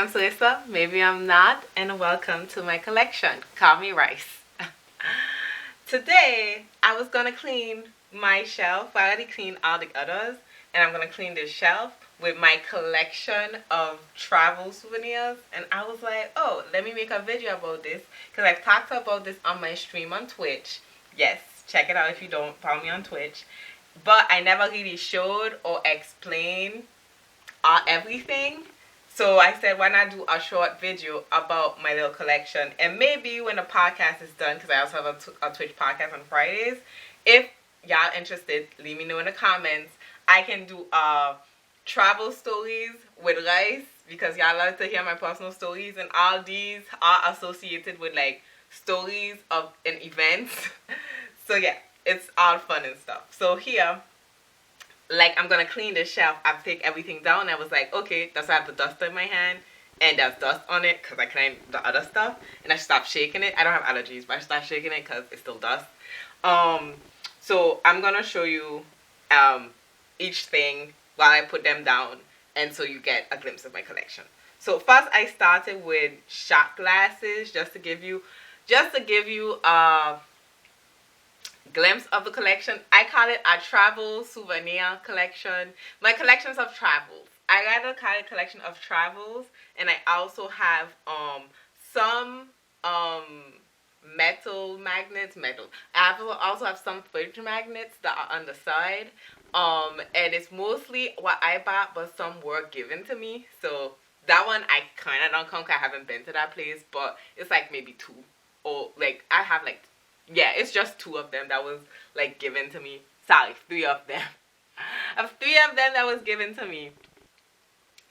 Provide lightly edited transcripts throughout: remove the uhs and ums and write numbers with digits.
I'm Sarissa, maybe I'm not, and welcome to my collection. Call me Rice. Today, I was gonna clean my shelf. I already cleaned all the others, and I'm gonna clean this shelf with my collection of travel souvenirs. And I was like, oh, let me make a video about this, because I've talked about this on my stream on Twitch. Yes, check it out if you don't follow me on Twitch. But I never really showed or explained everything. So I said, why not do a short video about my little collection? And maybe when the podcast is done, because I also have a Twitch podcast on Fridays, if y'all interested, leave me know in the comments. I can do travel stories with Rice, because y'all love to hear my personal stories, and all these are associated with like stories of and events. So yeah, it's all fun and stuff. So here, like, I'm gonna clean this shelf. I've taken everything down. I was like, okay, that's why I have the duster in my hand, and there's dust on it because I cleaned the other stuff, and I stopped shaking it. I don't have allergies, but I stopped shaking it because it's still dust. So I'm gonna show you each thing while I put them down, and so you get a glimpse of my collection. So first, I started with shot glasses, just to give you a glimpse of the collection. I call it a travel souvenir collection. My collections of travels. I rather call it collection of travels, and I also have some metal magnets. I also have some fridge magnets that are on the side. And it's mostly what I bought, but some were given to me. So that one I kind of don't count. I haven't been to that place, but it's like maybe two, or like I have like. Yeah, it's just two of them that was, like, given to me. Sorry, three of them. I have three of them that was given to me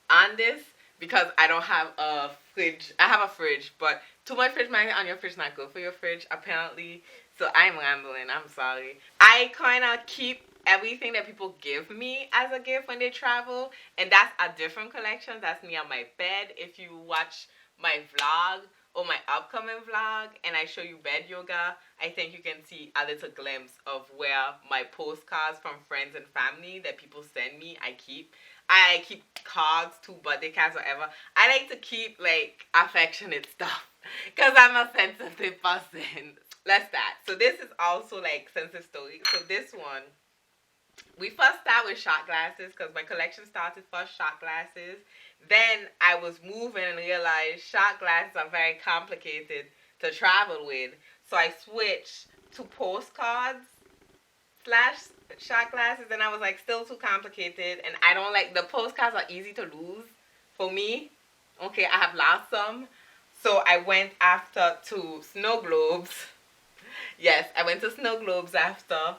on this, because I don't have a fridge. I have a fridge, but too much fridge magnet on your fridge is not good for your fridge, apparently. So I'm rambling. I'm sorry. I kind of keep everything that people give me as a gift when they travel, and that's a different collection. That's me on my bed. If you watch my vlog or my upcoming vlog and I show you bed yoga, I think you can see a little glimpse of where my postcards from friends and family that people send me, I keep cards too, birthday cards, whatever. I like to keep like affectionate stuff because I'm a sensitive person. Let's start. So this is also like sensitive story. So this one, we first start with shot glasses, because my collection started first shot glasses. Then I was moving and realized shot glasses are very complicated to travel with. So I switched to postcards / shot glasses, and I was like, still too complicated. And I don't like, the postcards are easy to lose for me. Okay, I have lost some. So I went after to snow globes. Yes, I went to snow globes after.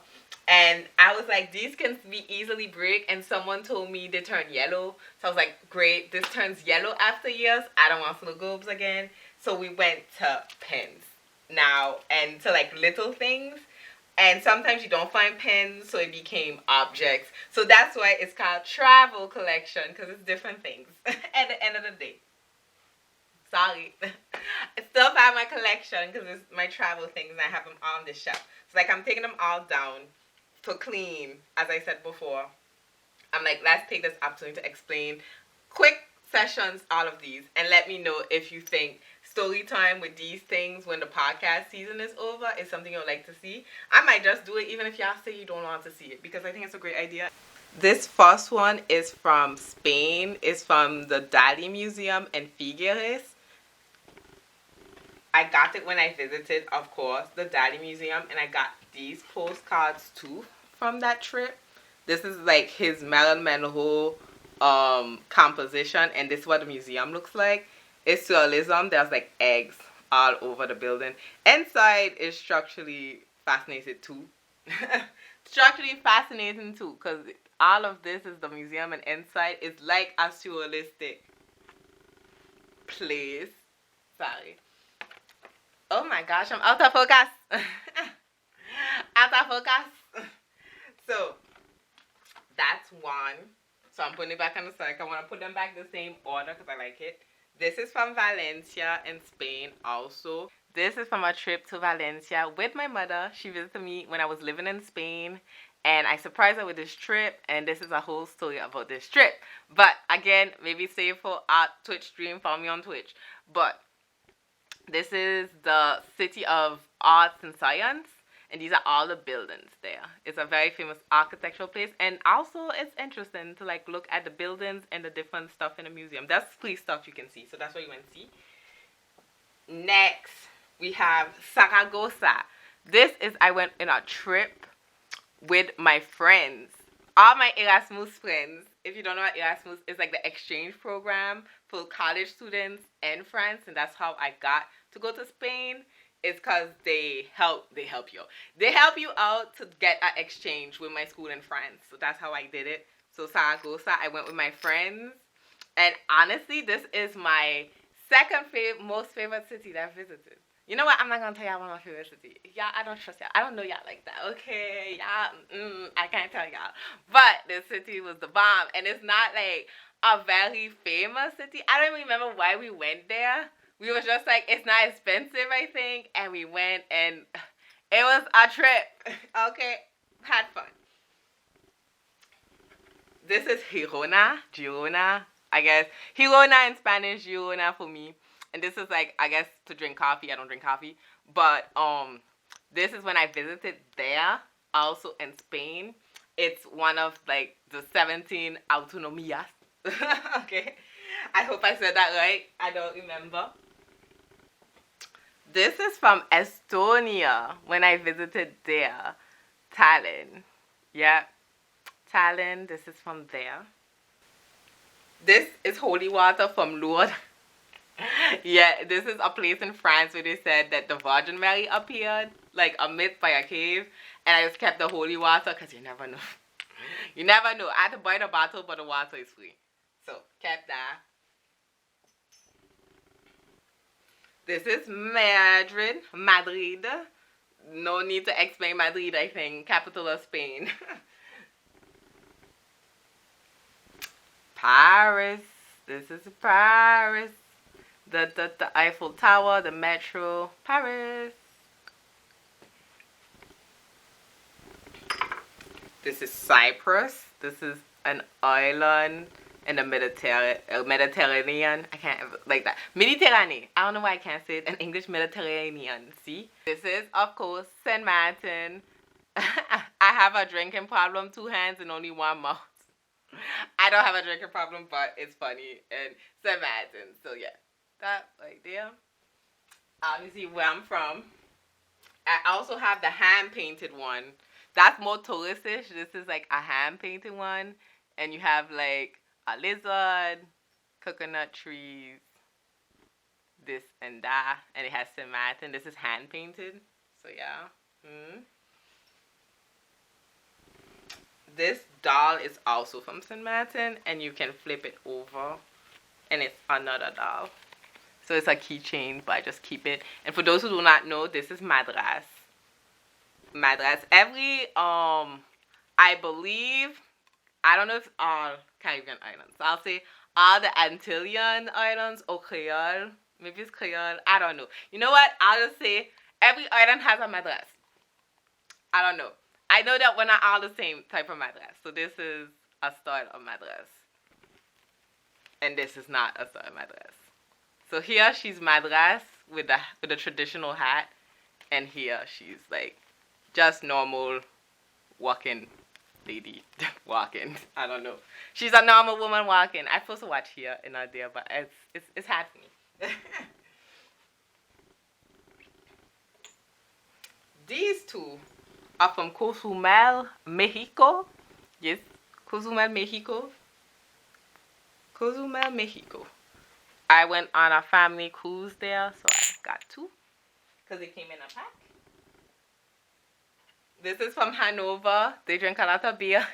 And I was like, these can be easily break. And someone told me they turn yellow. So I was like, great, this turns yellow after years. I don't want snow globes again. So we went to pens now, and to like little things. And sometimes you don't find pens, so it became objects. So that's why it's called travel collection, because it's different things at the end of the day. Sorry. I still have my collection because it's my travel things, and I have them on the shelf. So like I'm taking them all down to clean, as I said before. I'm like, let's take this opportunity to explain quick sessions, all of these, and let me know if you think story time with these things when the podcast season is over is something you'd like to see. I might just do it even if y'all say you don't want to see it, because I think it's a great idea. This first one is from Spain. It's from the Dali Museum in Figueres. I got it when I visited, of course, the Dali Museum, and I got these postcards too from that trip. This is like his Marilyn Monroe composition, and this is what the museum looks like. It's surrealism. There's like eggs all over the building. Inside is structurally fascinating too. Structurally fascinating too, because all of this is the museum, and inside is like a surrealistic place. Sorry. Oh my gosh, I'm out of focus. Out of focus. So that's one. So I'm putting it back on the side. I want to put them back the same order because I like it. This is from Valencia in Spain also. This is from a trip to Valencia with my mother. She visited me when I was living in Spain. And I surprised her with this trip, and this is a whole story about this trip. But again, maybe save for our Twitch stream, follow me on Twitch. But this is the City of Arts and Science, and these are all the buildings there. It's a very famous architectural place, and also it's interesting to like look at the buildings and the different stuff in the museum. That's free stuff you can see, so that's what you want to see. Next, we have Saragossa. This is, I went in a trip with my friends, all my Erasmus friends. If you don't know what Erasmus is, like the exchange program for college students in France, and that's how I got to go to Spain. It's because they help you. They help you out to get an exchange with my school in France. So that's how I did it. So Saragossa, I went with my friends, and honestly, this is my second most favorite city that I've visited. You know what? I'm not gonna tell y'all one of my favorite cities. Y'all, I don't trust y'all. I don't know y'all like that. Okay, y'all. I can't tell y'all. But this city was the bomb, and it's not like a very famous city. I don't even remember why we went there. We was just like, it's not expensive, I think, and we went, and it was a trip. Okay, had fun. This is Girona, I guess. Girona in Spanish, Girona for me. And this is like, I guess, to drink coffee. I don't drink coffee. But this is when I visited there, also in Spain. It's one of like the 17 autonomías. Okay. I hope I said that right. I don't remember. This is from Estonia when I visited there. Tallinn. Yeah. Tallinn. This is from there. This is holy water from Lourdes. Yeah, this is a place in France where they said that the Virgin Mary appeared, like a myth by a cave, and I just kept the holy water because you never know. You never know. I had to buy the bottle, but the water is free. So, kept that. This is Madrid. No need to explain Madrid, I think. Capital of Spain. Paris. This is Paris. The Eiffel Tower, the metro, Paris. This is Cyprus. This is an island in the Mediterranean. I can't like that. Mediterranean. I don't know why I can't say it in English. Mediterranean. See? This is, of course, Saint Martin. I have a drinking problem. 2 hands and only 1 mouth. I don't have a drinking problem, but it's funny. And Saint Martin. So, yeah. That right there. Obviously where I'm from. I also have the hand painted one. That's more touristish. This is like a hand painted one. And you have like a lizard, coconut trees, this and that. And it has St. Martin. This is hand painted. So yeah. This doll is also from St. Martin. And you can flip it over. And it's another doll. So it's a keychain, but I just keep it. And for those who do not know, this is Madras. Madras. Every, I believe, I don't know if all Caribbean islands. So I'll say all the Antillean islands or Creole. Maybe it's Creole. I don't know. You know what? I'll just say every island has a Madras. I don't know. I know that we're not all the same type of Madras. So this is a style of Madras. And this is not a style of Madras. So here she's Madras with the traditional hat, and here she's like just normal walking lady walking. I don't know. She's a normal woman walking. I'm supposed to watch here and not there, but it's hard for me. These two are from Cozumel, Mexico. Yes, Cozumel, Mexico. Cozumel, Mexico. I went on a family cruise there, so I got 2 because it came in a pack. This is from Hanover. They drink a lot of beer.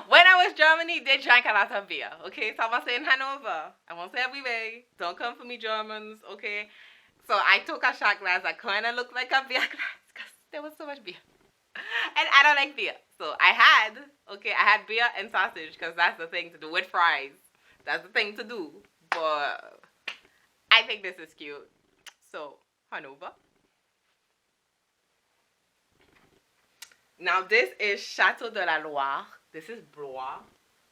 When I was in Germany, they drank a lot of beer. Okay, so I'm going to say in Hanover. I won't say everywhere. Don't come for me, Germans. Okay, so I took a shot glass that kind of looked like a beer glass because there was so much beer. And I don't like beer. So I had beer and sausage because that's the thing to do with fries. That's the thing to do. But I think this is cute. So, Hanover. Now this is Chateau de la Loire. This is Blois.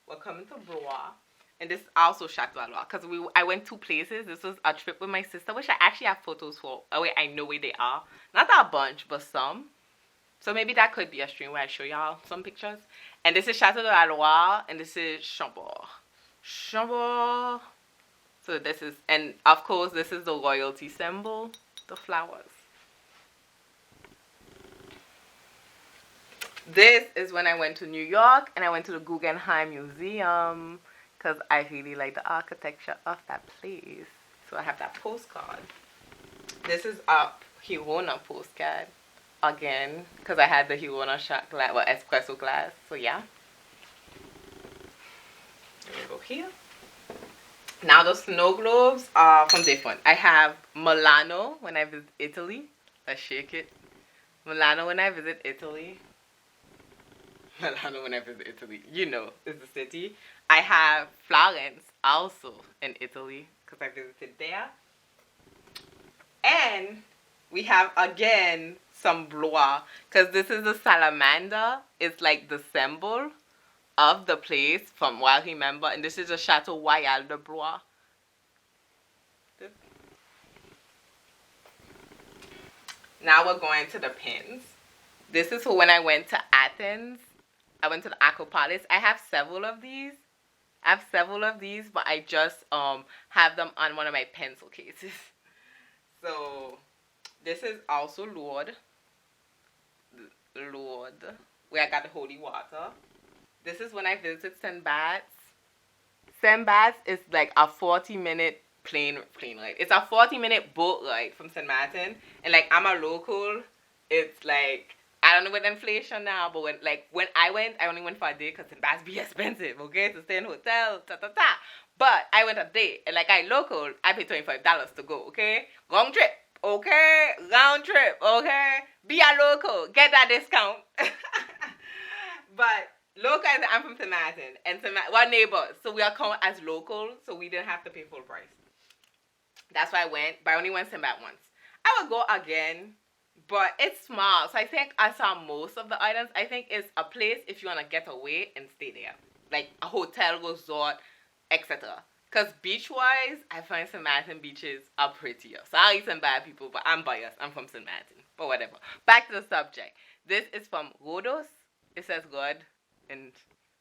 We're coming to Blois. And this is also Chateau de la Loire. Because I went two places. This was a trip with my sister, which I actually have photos for. Oh wait, I know where they are. Not a bunch, but some. So maybe that could be a stream where I show y'all some pictures. And this is Chateau de la Loire. And this is Chambord. Chambord. So this is, and of course, this is the royalty symbol. The flowers. This is when I went to New York and I went to the Guggenheim Museum because I really like the architecture of that place. So I have that postcard. This is a Hirona postcard again because I had the Hirona shot glass, well, espresso glass. So yeah. Let me go here. Now the snow globes are from different. I have Milano when I visit Italy. Let's shake it. Milano when I visit Italy. Milano when I visit Italy. You know, it's the city. I have Florence also in Italy because I visited there. And we have again some Blois because this is the salamander. It's like the symbol of the place from what I remember. And this is the Chateau Royal de Blois. Now we're going to the pins. This is for when I went to Athens. I went to the Acropolis. I have several of these. But I just have them on one of my pencil cases. So this is also Lourdes, where I got the holy water. This is when I visited St. Bart's. St. Bart's is like a 40-minute plane ride. It's a 40-minute boat ride from St. Martin. And like I'm a local, it's like, I don't know what inflation now, but when I went, I only went for a day because St. Bart's be expensive, okay, to stay in hotel, But I went a day, and like I local, I paid $25 to go, okay? Round trip, okay? Round trip, okay? Be a local, get that discount. But local, I'm from St. Martin, and we're neighbors, so we are count as local, so we didn't have to pay full price. That's why I went, but I only went to St. Bart once. I would go again, but it's small, so I think I saw most of the items. I think it's a place if you want to get away and stay there, like a hotel, resort, etc. Because beach-wise, I find St. Martin beaches are prettier. Sorry, some bad people, but I'm biased. I'm from St. Martin, but whatever. Back to the subject. This is from Rhodos. It says God,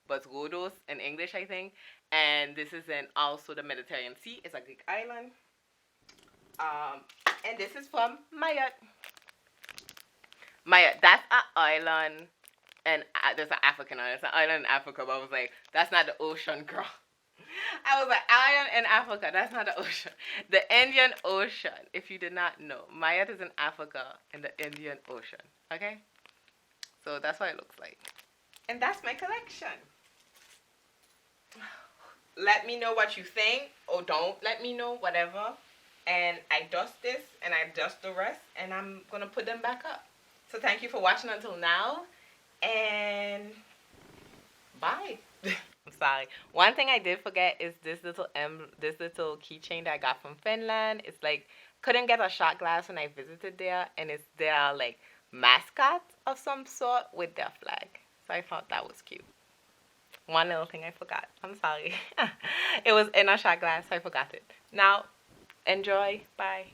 but Rhodos in English, I think. And this is in also the Mediterranean Sea. It's a Greek island. And this is from Mayotte. Mayotte, that's an island, and there's an African island. It's an island in Africa, but I was like, that's not the ocean, girl. I was like, island in Africa, that's not the ocean. The Indian Ocean, if you did not know. Mayotte is in Africa in the Indian Ocean, okay? So that's what it looks like. And that's my collection. Let me know what you think, or don't let me know, whatever. And I dust this, and I dust the rest, and I'm going to put them back up. So thank you for watching until now, and bye. I'm sorry. One thing I did forget is this little keychain that I got from Finland. It's like, couldn't get a shot glass when I visited there, and it's their like mascot of some sort with their flag. So I thought that was cute. One little thing I forgot. I'm sorry. It was in a shot glass, so I forgot it. Now, enjoy. Bye.